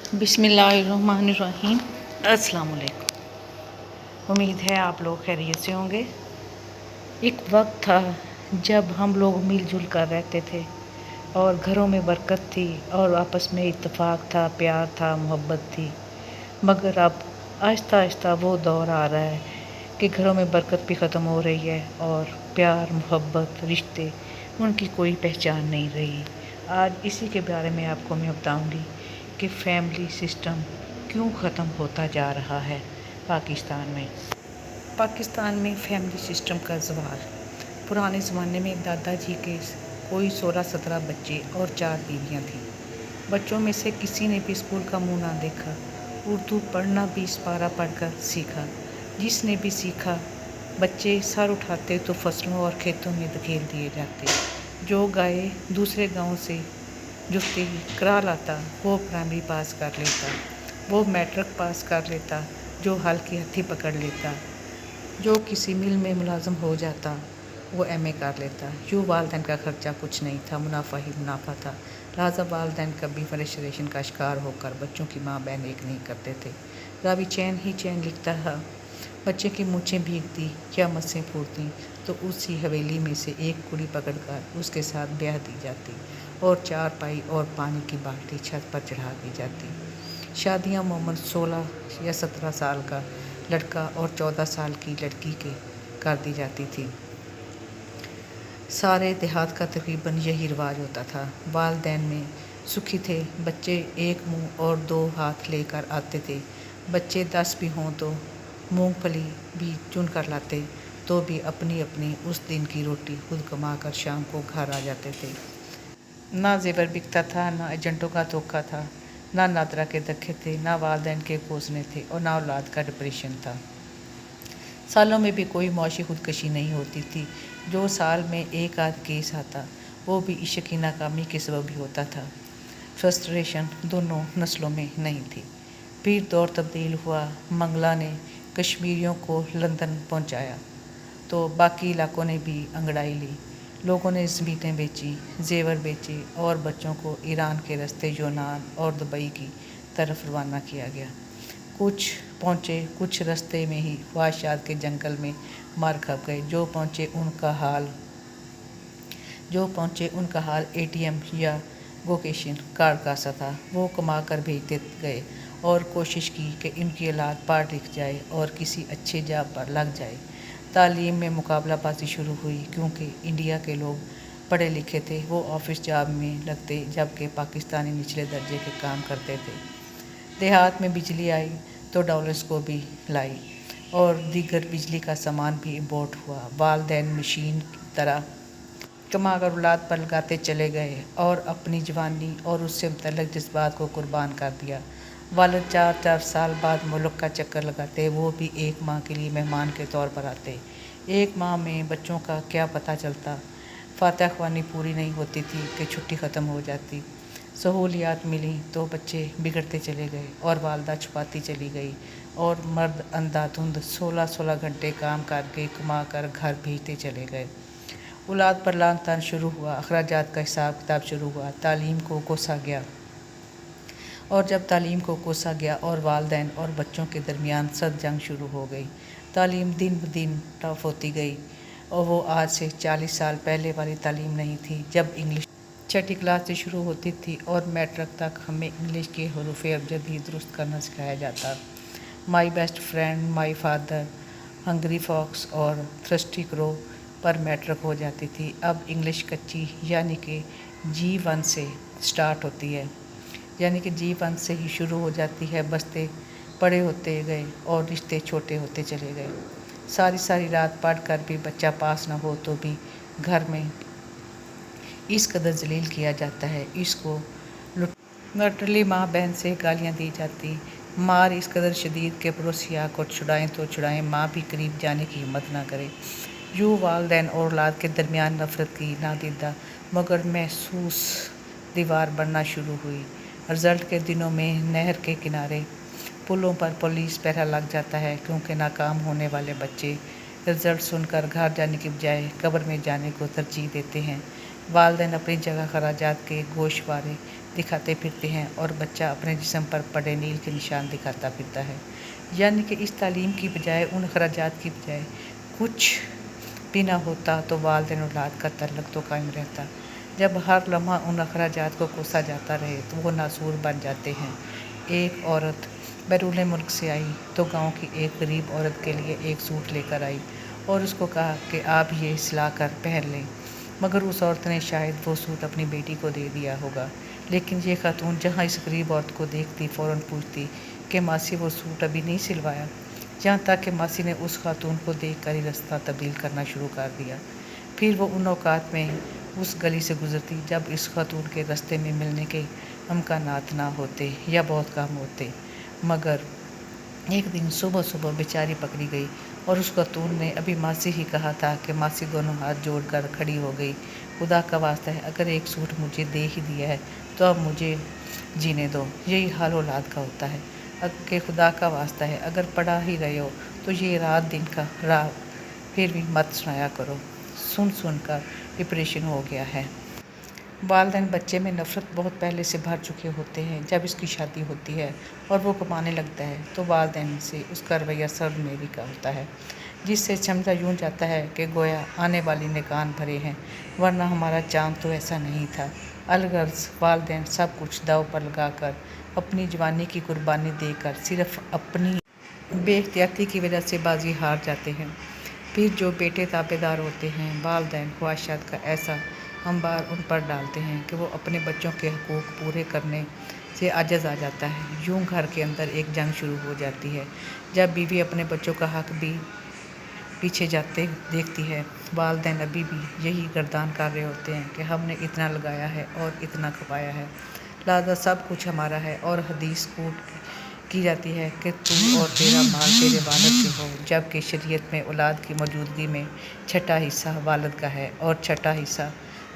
بسم اللہ الرحمن الرحیم۔ السلام علیکم۔ امید ہے آپ لوگ خیریت سے ہوں گے۔ ایک وقت تھا جب ہم لوگ مل جل کر رہتے تھے اور گھروں میں برکت تھی اور آپس میں اتفاق تھا، پیار تھا، محبت تھی۔ مگر اب آہستہ آہستہ وہ دور آ رہا ہے کہ گھروں میں برکت بھی ختم ہو رہی ہے اور پیار، محبت، رشتے، ان کی کوئی پہچان نہیں رہی۔ آج اسی کے بارے میں آپ کو میں بتاؤں گی کہ فیملی سسٹم کیوں ختم ہوتا جا رہا ہے پاکستان میں۔ پاکستان میں فیملی سسٹم کا زوال۔ پرانے زمانے میں دادا جی کے کوئی 16-17 بچے اور 4 بیویاں تھیں۔ بچوں میں سے کسی نے بھی اسکول کا منہ نہ دیکھا۔ اردو پڑھنا بھی سپارہ پڑھ کر سیکھا۔ جس نے بھی سیکھا، بچے سر اٹھاتے تو فصلوں اور کھیتوں میں دھکیل دیے جاتے۔ جو گائے دوسرے گاؤں سے جفتی کرا لاتا وہ پرائمری پاس کر لیتا، وہ میٹرک پاس کر لیتا، جو ہل کی ہتھی پکڑ لیتا، جو کسی مل میں ملازم ہو جاتا وہ ایم اے کر لیتا۔ یوں والدین کا خرچہ کچھ نہیں تھا، منافع ہی منافع تھا۔ لہٰذا والدین کبھی فرسٹریشن کا شکار ہو کر بچوں کی ماں بہن ایک نہیں کرتے تھے۔ راوی چین ہی چین لکھتا تھا، بچے کی مونچھیں بھیگتی یا مسیں پھوٹتی تو اسی حویلی میں سے ایک کڑی پکڑ کر اس کے ساتھ بیاہ دی جاتی اور 4 پائی اور پانی کی بالٹی چھت پر چڑھا دی جاتی۔ شادیاں عموماً 16 یا 17 سال کا لڑکا اور 14 سال کی لڑکی کے کر دی جاتی تھی۔ سارے دیہات کا تقریباً یہی رواج ہوتا تھا۔ والدین میں سکھی تھے، بچے ایک منہ اور 2 ہاتھ لے کر آتے تھے۔ بچے 10 بھی ہوں تو مونگ پھلی بھی چن کر لاتے تو بھی اپنی اپنی اس دن کی روٹی خود کما کر شام کو گھر آ جاتے تھے۔ نہ زیور بکتا تھا، نہ ایجنٹوں کا دھوکہ تھا، نہ نادرا کے دھکے تھے، نہ والدین کے کوسنے تھے اور نہ اولاد کا ڈپریشن تھا۔ سالوں میں بھی کوئی معاشی خودکشی نہیں ہوتی تھی۔ جو سال میں ایک آدھ کیس آتا وہ بھی عشق کی ناکامی کے سبب ہی ہوتا تھا۔ فرسٹریشن دونوں نسلوں میں نہیں تھی۔ پھر دور تبدیل ہوا، منگلا نے کشمیریوں کو لندن پہنچایا تو باقی علاقوں نے بھی انگڑائی لی۔ لوگوں نے زمینیں بیچی، زیور بیچے اور بچوں کو ایران کے راستے یونان اور دبئی کی طرف روانہ کیا گیا۔ کچھ پہنچے، کچھ راستے میں ہی خواہشات کے جنگل میں مر کھپ گئے۔ جو پہنچے ان کا حال اے ٹی ایم یا ووکیشن کارڈ کا سا تھا۔ وہ کما کر بھیجتے گئے اور کوشش کی کہ ان کی اولاد پڑھ لکھ جائے اور کسی اچھے جاب پر لگ جائے۔ تعلیم میں مقابلہ بازی شروع ہوئی، کیونکہ انڈیا کے لوگ پڑھے لکھے تھے، وہ آفس جاب میں لگتے جبکہ پاکستانی نچلے درجے کے کام کرتے تھے۔ دیہات میں بجلی آئی تو ڈالرز کو بھی لائی اور دیگر بجلی کا سامان بھی امپورٹ ہوا۔ والدین مشین کی طرح کما کر اولاد پر لگاتے چلے گئے اور اپنی جوانی اور اس سے متعلق جذبات کو قربان کر دیا۔ والد 4 سال بعد ملک کا چکر لگاتے، وہ بھی 1 ماہ کے لیے مہمان کے طور پر آتے۔ 1 ماہ میں بچوں کا کیا پتہ چلتا۔ فاتحہ خوانی پوری نہیں ہوتی تھی کہ چھٹی ختم ہو جاتی۔ سہولیات ملیں تو بچے بگڑتے چلے گئے اور والدہ چھپاتی چلی گئی اور مرد اندھا دھند 16 گھنٹے کام کر کے کما کر گھر بھیجتے چلے گئے۔ اولاد پر لعن طعن شروع ہوا، اخراجات کا حساب کتاب شروع ہوا، تعلیم کو کوسا گیا۔ اور جب تعلیم کو کوسا گیا اور والدین اور بچوں کے درمیان سخت جنگ شروع ہو گئی، تعلیم دن بدن ٹف ہوتی گئی اور وہ آج سے 40 سال پہلے والی تعلیم نہیں تھی جب انگلش 6ٹھی کلاس سے شروع ہوتی تھی اور میٹرک تک ہمیں انگلش کے حروف ابجد ہی درست کرنا سکھایا جاتا۔ My best friend, my father, hungry fox اور تھرسٹی کرو پر میٹرک ہو جاتی تھی۔ اب انگلش کچی یعنی کہ G1 سے سٹارٹ ہوتی ہے، یعنی کہ G1 سے ہی شروع ہو جاتی ہے۔ بستے بڑے ہوتے گئے اور رشتے چھوٹے ہوتے چلے گئے۔ ساری رات پڑھ کر بھی بچہ پاس نہ ہو تو بھی گھر میں اس قدر ذلیل کیا جاتا ہے، اس کو لٹرلی ماں بہن سے گالیاں دی جاتی، مار اس قدر شدید کہ پڑوسیوں کو چھڑائیں تو چھڑائیں، ماں بھی قریب جانے کی ہمت نہ کرے۔ یوں والدین اور اولاد کے درمیان نفرت کی نادیدہ مگر محسوس دیوار بننا شروع ہوئی۔ رزلٹ کے دنوں میں نہر کے کنارے پلوں پر پولیس پہرا لگ جاتا ہے، کیونکہ ناکام ہونے والے بچے رزلٹ سن کر گھر جانے کی بجائے قبر میں جانے کو ترجیح دیتے ہیں۔ والدین اپنی جگہ خراجات کے گوشوارے दिखाते फिरते हैं और बच्चा अपने जिस्म पर पड़े नील के निशान दिखाता फिरता है। यानी कि इस तालीम की बजाय, उन अखराजात की बजाय कुछ भी ना होता तो वालिदैन औलाद का तल्लुक़ तो कायम रहता। जब हर लम्हा उन अखराजात को कोसा जाता रहे तो वो नासूर बन जाते हैं। एक औरत बैरून मुल्क से आई तो गांव की एक गरीब औरत के लिए एक सूट लेकर आई और उसको कहा कि आप ये सिला कर पहन लें, मगर उस औरत ने शायद वो सूट अपनी बेटी को दे दिया होगा। लेकिन ये खातून जहाँ इस गरीब औरत को देखती फ़ौरन पूछती कि मासी वो सूट अभी नहीं सिलवाया, यहाँ तक कि मासी ने उस खातून को देख कर ही रास्ता तब्दील करना शुरू कर दिया। फिर वो उन औकात में उस गली से गुजरती जब इस खातून के रास्ते में मिलने के इम्कानात ना होते या बहुत कम होते। मगर एक दिन सुबह सुबह बेचारी पकड़ी गई और उस खातून ने अभी मासी ही कहा था कि मासी दोनों हाथ जोड़कर खड़ी हो गई, खुदा का वास्ता है, अगर एक सूट मुझे दे ही दिया है तो अब मुझे जीने दो। यही हाल औलाद का होता है कि खुदा का वास्ता है, अगर पढ़ा ही रहे हो तो ये रात दिन का राग फिर भी मत सुनाया करो। सुन सुनकर डिप्रेशन हो गया है। वालिदैन बच्चे में नफ़रत बहुत पहले से भर चुके होते हैं। जब इसकी शादी होती है और वो कमाने लगता है तो वालिदैन से उसका रवैया सर्वमेवी का होता है, जिससे समझा यूँ जाता है कि गोया आने वाली ने कान भरे हैं, वरना हमारा चाँद तो ऐसा नहीं था। अलगर्ज वालिदैन सब कुछ दांव पर लगाकर अपनी जवानी की कुर्बानी देकर सिर्फ अपनी बेइख्तियाती की वजह से बाजी हार जाते हैं। फिर जो बेटे ताबेदार होते हैं, वालिदैन ख्वाहिशात का ऐसा अंबार उन पर डालते हैं कि वो अपने बच्चों के हकूक़ पूरे करने से आजिज़ आ जाता है। यूँ घर के अंदर एक जंग शुरू हो जाती है। जब बीवी अपने बच्चों का हक भी पीछे जाते देखती है, वालिदैन अभी भी यही गर्दान कर रहे होते हैं कि हमने इतना लगाया है और इतना खपाया है, लिहाजा सब कुछ हमारा है। और हदीस कोट की जाती है कि तू और तेरा माल तेरे वालिद के हो, जबकि शरीयत में औलाद की मौजूदगी में छठा हिस्सा वालिद का है और छठा हिस्सा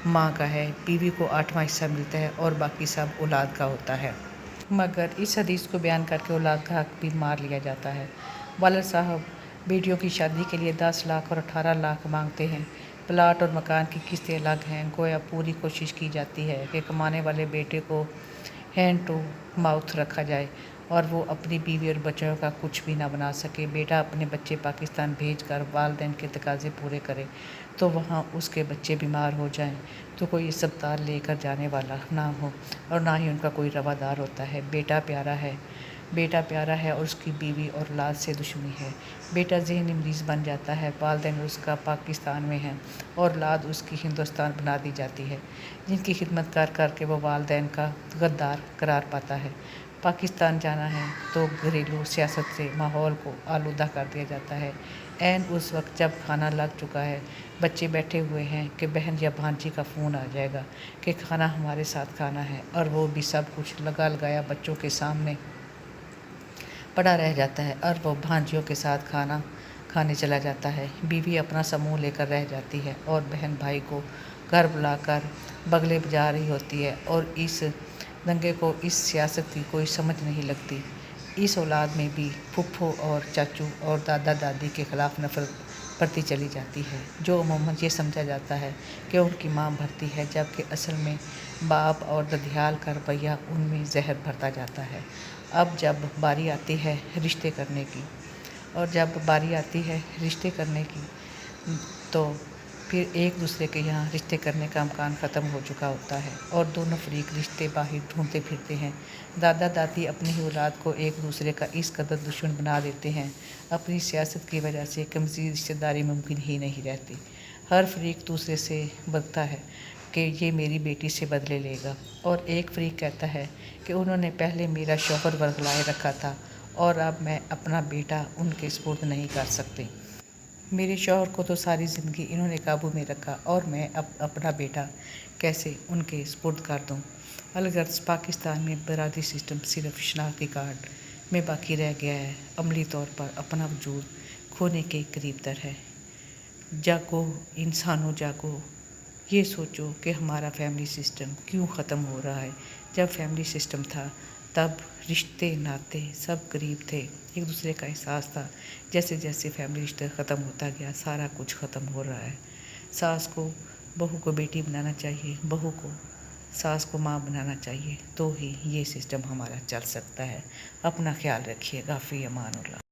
माँ का है। बीवी को 8वां हिस्सा मिलता है और बाकी सब औलाद का होता है। मगर इस हदीस को बयान करके औलाद का हक भी मार लिया जाता है। वालिद साहब बेटियों की शादी के लिए 10 लाख और 18 लाख मांगते हैं। प्लाट और मकान की किस्तें अलग हैं। गोया पूरी कोशिश की जाती है कि कमाने वाले बेटे को हैंड टू माउथ रखा जाए और वो अपनी बीवी और बच्चों का कुछ भी ना बना सके। बेटा अपने बच्चे पाकिस्तान भेज कर वालिदैन के तकाजे पूरे करे तो वहाँ उसके बच्चे बीमार हो जाएं तो कोई अस्पताल लेकर जाने वाला ना हो और ना ही उनका कोई रवादार होता है। बेटा प्यारा है और उसकी बीवी और औलाद से दुश्मनी है। बेटा ज़हनी मरीज़ बन जाता है, वालिदैन उसका पाकिस्तान में है और औलाद उसकी हिंदुस्तान बना दी जाती है, जिनकी खिदमत कर करके वो वालिदैन का गद्दार करार पाता है। पाकिस्तान जाना है तो घरेलू सियासत से माहौल को आलूदा कर दिया जाता है। ऐन उस वक्त जब खाना लग चुका है, बच्चे बैठे हुए हैं कि बहन या भांजी का फ़ोन आ जाएगा कि खाना हमारे साथ खाना है, और वो भी सब कुछ लगा लगाया बच्चों के सामने पड़ा रह जाता है और वो भांजियों के साथ खाना खाने चला जाता है। बीवी अपना समूह लेकर रह जाती है और बहन भाई को घर बुलाकर बगले बजा रही होती है और इस दंगे को, इस सियासत की कोई समझ नहीं लगती। इस औलाद में भी फुफ्फो और चाचू और दादा दादी के ख़िलाफ़ नफरत बढ़ती चली जाती है, जो अमूमन ये समझा जाता है कि उनकी माँ भरती है, जबकि असल में बाप और ददियाल का रवैया उनमें जहर भरता जाता है। अब जब बारी आती है रिश्ते करने की तो फिर एक दूसरे के यहाँ रिश्ते करने का इम्कान ख़त्म हो चुका होता है और दोनों फरीक रिश्ते बाहर ढूंढते फिरते हैं। दादा दादी अपनी ही औलाद को एक दूसरे का इस कदर दुश्मन बना देते हैं, अपनी सियासत की वजह से कि मज़ीद रिश्तेदारी मुमकिन ही नहीं रहती। हर फरीक दूसरे से बदता है कि ये मेरी बेटी से बदले लेगा, और एक फरीक कहता है कि उन्होंने पहले मेरा शौहर वर्गलाए रखा था और अब मैं अपना बेटा उनके सुपुर्द नहीं कर सकती। मेरे शौहर को तो सारी ज़िंदगी इन्होंने काबू में रखा और मैं अब अपना बेटा कैसे उनके सुपुर्द कर दूं। अलगर्ज पाकिस्तान में बरादरी सिस्टम सिर्फ शनाख्ती कार्ड में बाकी रह गया है, अमली तौर पर अपना वजूद खोने के करीब तर है। जागो इंसानों जागो, ये सोचो कि हमारा फैमिली सिस्टम क्यों ख़त्म हो रहा है। जब फैमिली सिस्टम था तब रिश्ते नाते सब करीब थे, एक दूसरे का एहसास था। जैसे जैसे फैमिली रिश्ता ख़त्म होता गया, सारा कुछ ख़त्म हो रहा है। सास को बहू को बेटी बनाना चाहिए, बहू को ساس کو ماں بنانا چاہیے، تو ہی یہ سسٹم ہمارا چل سکتا ہے۔ اپنا خیال رکھیے گا، فی امان اللہ۔